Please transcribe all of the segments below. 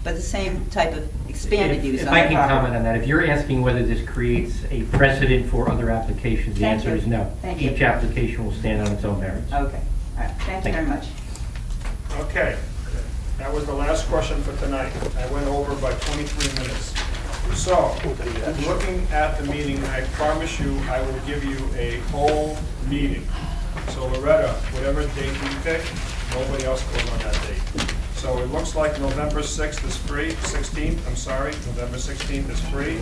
But the same type of expanded use. If on I the can property. comment on that, if you're asking whether this creates a precedent for other applications, the Thank answer you. is no. Thank you. Each application will stand on its own merits. Okay, all right, thank you very much. Okay, that was the last question for tonight. I went over by 23 minutes. So, looking at the meeting, I promise you, I will give you a whole meeting. So Loretta, whatever date you pick, nobody else goes on that date. So it looks like November 6th is free, 16th, I'm sorry, November 16th is free.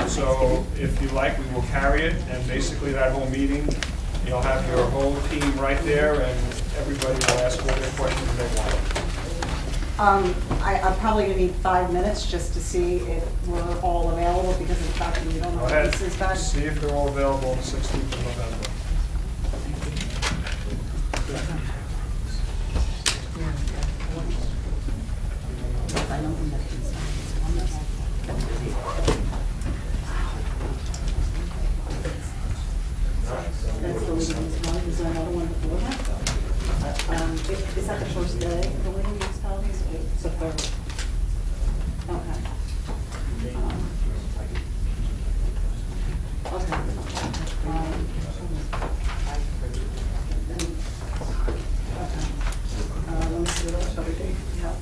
So if you like, we will carry it, and basically that whole meeting, you'll have your whole team right there, and everybody will ask whatever questions they want. I'm probably going to need 5 minutes just to see if we're all available because of the fact that we don't know Go what ahead, this is back. see if they're all available on the 16th of November. That's the legal municipality. Is there another one before that? Is that the first day, the legal municipalities? It's the third. Okay. Okay. Let me see what else everything we have.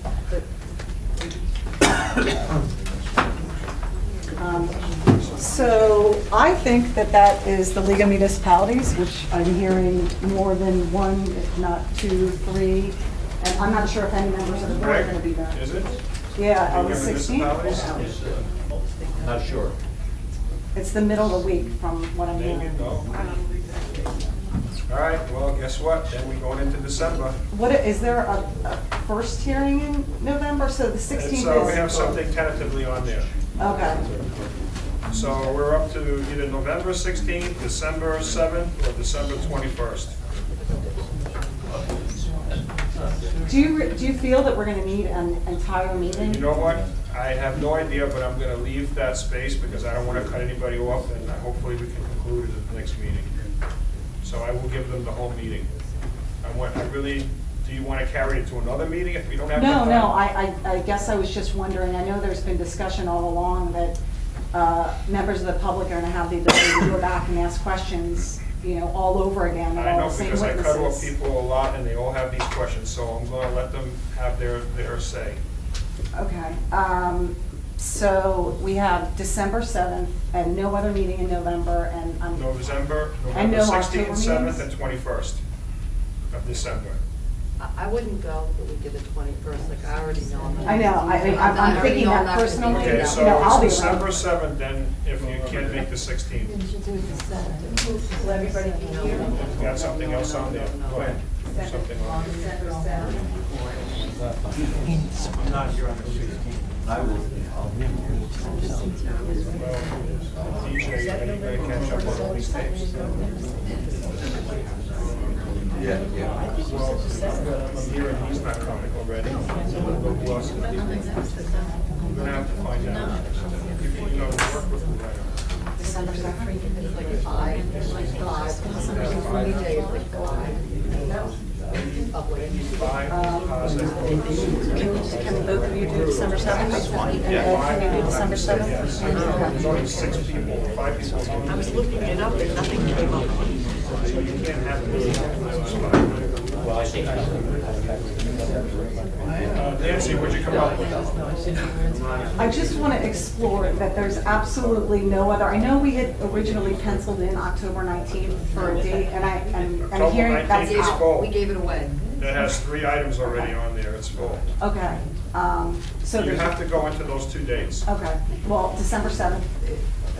So I think that that is the League of Municipalities, which I'm hearing more than one, if not 2, 3. And I'm not sure if any members of the board are going to be there. Is it? Yeah, on the League of 16th. Municipalities? Not sure. It's the middle of the week from what I'm Maybe, hearing. no. All right, well, guess what? Then we're going into December. What, is there a first hearing in November? So the 16th is... So we have something tentatively on there. Okay. So we're up to either November 16th, December 7th, or December 21st. Do you feel that we're going to need an entire meeting? You know what? I have no idea, but I'm going to leave that space because I don't want to cut anybody off, and hopefully we can conclude it at the next meeting. So I will give them the whole meeting. Do you want to carry it to another meeting if we don't have enough time? No, I guess I was just wondering, I know there's been discussion all along that members of the public are going to have the ability to go back and ask questions, all over again, with I all know the same because I cut off witnesses. people a lot and they all have these questions, so I'm going to let them have their say. Okay, so we have December 7th and no other meeting in November, and November And no 16th, October 7th, meetings? and 21st of December. I wouldn't go the week of the 21st, like I already know. I know, I'm thinking that personally, Okay, so I'll be it's around. December 7th then, if you can't make the 16th. So everybody can hear? You got something else on there? Go ahead. Something on there. I'm not here on the 16th. I will. Well, DJ, anybody catch up on all these tapes? Yeah. Well, I'm hearing he's not coming already. Who else is? We're gonna have to find out. You know, work with the writer. December 2nd? Like 5, every day is like 5. Can both of you do December 7th? That's fine. Can you do December 7th? Yes. There's only 6 people, 5 people. I was looking it up and nothing came up. So you can't have a meeting. Nancy, what'd you come up with? I just want to explore that there's absolutely no other, I know we had originally penciled in October 19th for a date, and I'm October hearing that's 19th is out. full. We gave it away. That has 3 items already on there, it's full. Okay, so You there's, have to go into those 2 dates. okay, well, December 7th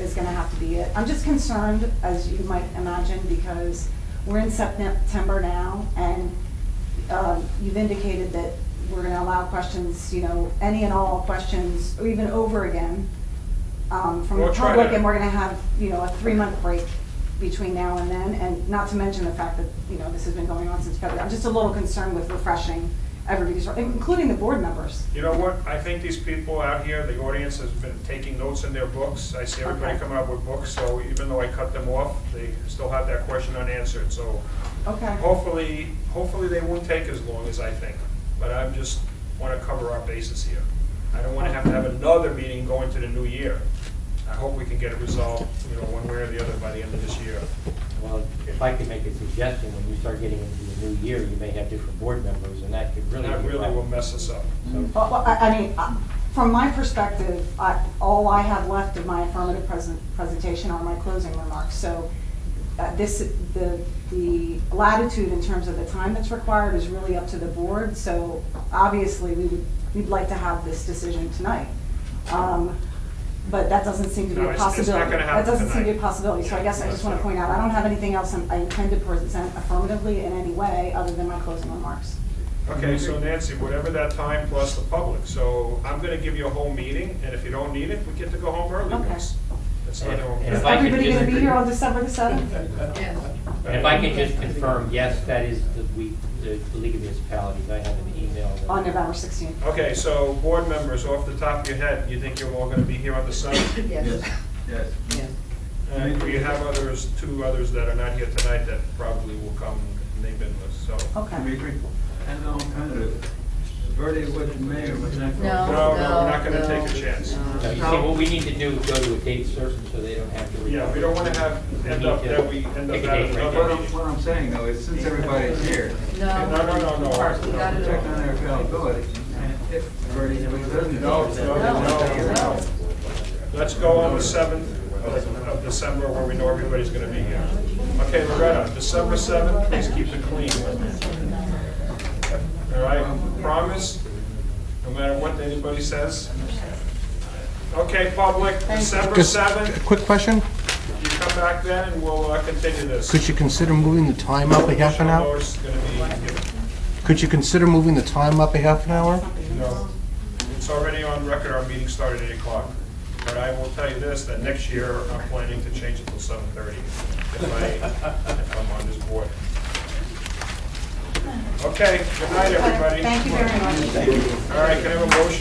is going to have to be it. I'm just concerned, as you might imagine, because we're in September now, and you've indicated that we're going to allow questions, any and all questions, or even over again, from the We'll try public, to- and we're going to have, a 3-month break between now and then, and not to mention the fact that, this has been going on since February. I'm just a little concerned with refreshing everybody's, including the board members. You know what, I think these people out here, the audience has been taking notes in their books. I see everybody Okay. coming up with books, so even though I cut them off, they still have that question unanswered. So Okay. hopefully they won't take as long as I think. But I just want to cover our bases here. I don't want to have another meeting going to the new year. I hope we can get it resolved, one way or the other by the end of this year. Well, if I could make a suggestion, when you start getting into the new year, you may have different board members, and that could really That be a really will problem. mess us up. Well, I mean, from my perspective, all I have left of my affirmative presentation are my closing remarks. So the latitude in terms of the time that's required is really up to the board. So obviously, we'd like to have this decision tonight. But that doesn't seem to be No, a it's not possibility. gonna happen That doesn't seem to be a tonight. possibility. So I guess I just want to point out, I don't have anything else I intend to present affirmatively in any way other than my closing remarks. Okay, so Nancy, whatever that time plus the public, so I'm gonna give you a whole meeting, and if you don't need it, we get to go home early. Okay. That's not And okay. Is if I could everybody just going to be agree- here on December the 7th? Yes. And if I could just confirm, yes, that is the League of Municipalities, I have an email. that- On November 16th. Okay, so board members, off the top of your head, you think you're all gonna be here on the 7th? Yes. Yes. And we have two others that are not here tonight that probably will come, and they've been with, so. Okay. Dimitri, and alternative, Verde was May or was not? No. No, we're not gonna take a chance. No, you see, what we need to do is go to a date certain so they don't have to. Yeah, we don't wanna end up having Pick a another date right now. meeting. What I'm saying though is since everybody's here, No. No. We got it check all. on their availability. And if Verde was doesn't. No. Let's go on the 7th of December where we know everybody's gonna be here. Okay, Loretta, December 7th, please keep it clean. All right, promise, no matter what anybody says. Okay, public, December Just 7th, a quick question. you come back then and we'll continue this. Could you consider moving the time up a half an hour? Notice is gonna be given. Could you consider moving the time up a half an hour? No, it's already on record, our meeting started at 8 o'clock. But I will tell you this, that next year, I'm planning to change it till 7:30 if I'm on this board. Okay, good night, everybody. Thank you very much. All right, can I have a motion